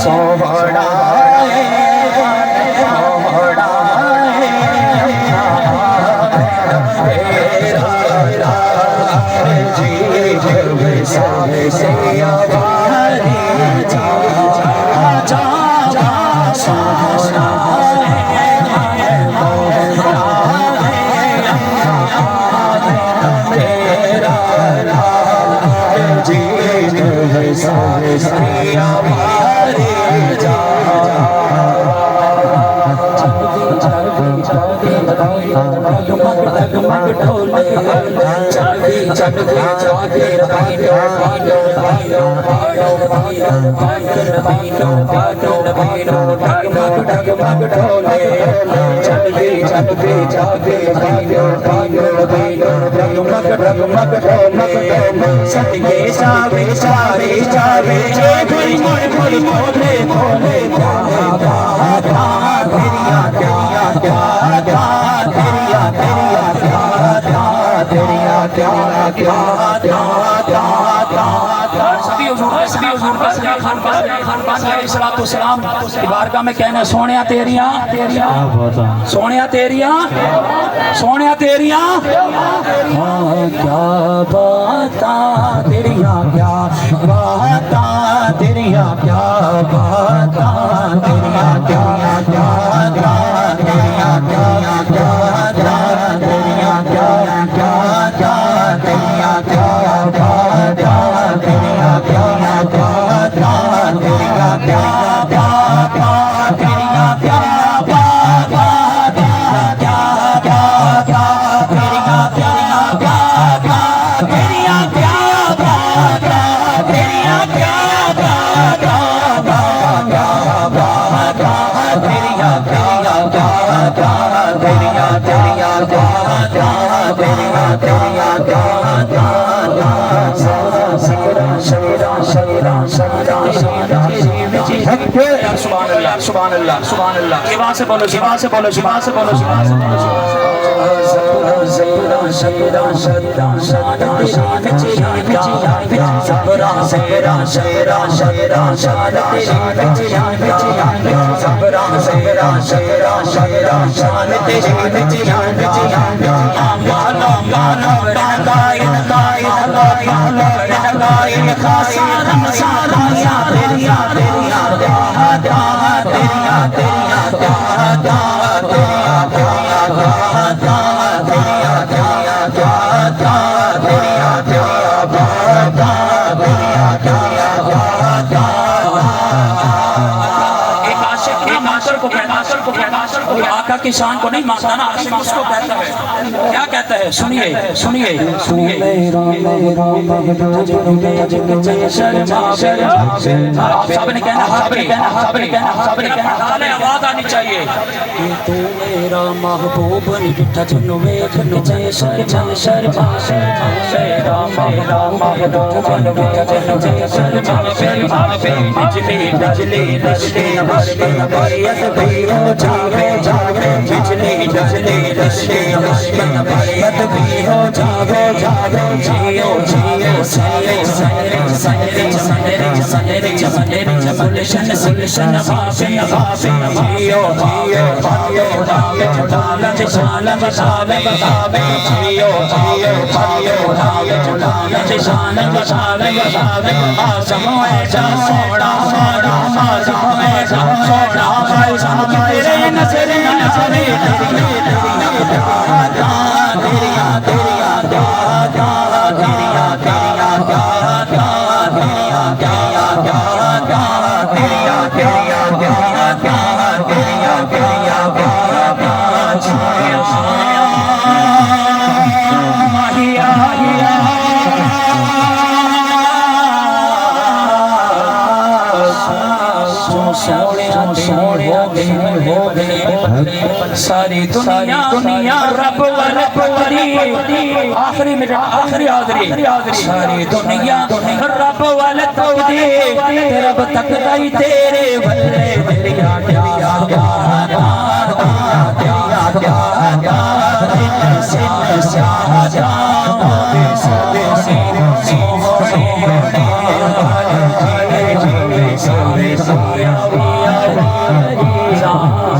सोहड़ा बारगाह में कहना सोनिया तेरिया सोनिया तेरिया सोनिया तेरिया क्या बाता तेरिया क्या बाता तेरिया क्या बाता तेरिया क्या बाता तेरिया क्या बाता तेरिया क्या बाता तेरिया क्या बाता तेरिया क्या बाता तेरिया क्या सुभान अल्लाह सुभान अल्लाह शिवा से बोलो शिवा से बोलो शिवा से बोलो शिवा से बोलो आका की शान को नहीं मानता ना, आशिक उसको कहता है। क्या कहता है सुनिए सुनिए सुनिए। सबने कहना सबने कहना सबने कहना सबने कहना ताले आवाज आनी चाहिए कि तू मेरा महबूब निठा चन्नो वेख जय शर मेरा महबूब निठा चन्नो जय शर बिजली डजली डजली बरियत भी हो जावे जावे बिजली डजली डजली बरियत भी हो जावे जावे जियो जियो सने सने सने सने सने सने सुलशन सुलशन भावे भावे जियो जियो जियो लालच शालच शालच भावे जियो जियो जियो लालच शालच शालच भावे आसम ऐसा सोना सोना आसम ऐसा सोना ऐसा तेरे नजर नजरे तेरिया तेरिया तेरिया सारी दुनिया दुनिया रब वाले परी आखिरी में आखिरी आखिरी सारी दुनिया रब वाले तोदी रब तक दाई तेरे बल्ले तेरिया तेरिया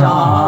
चाह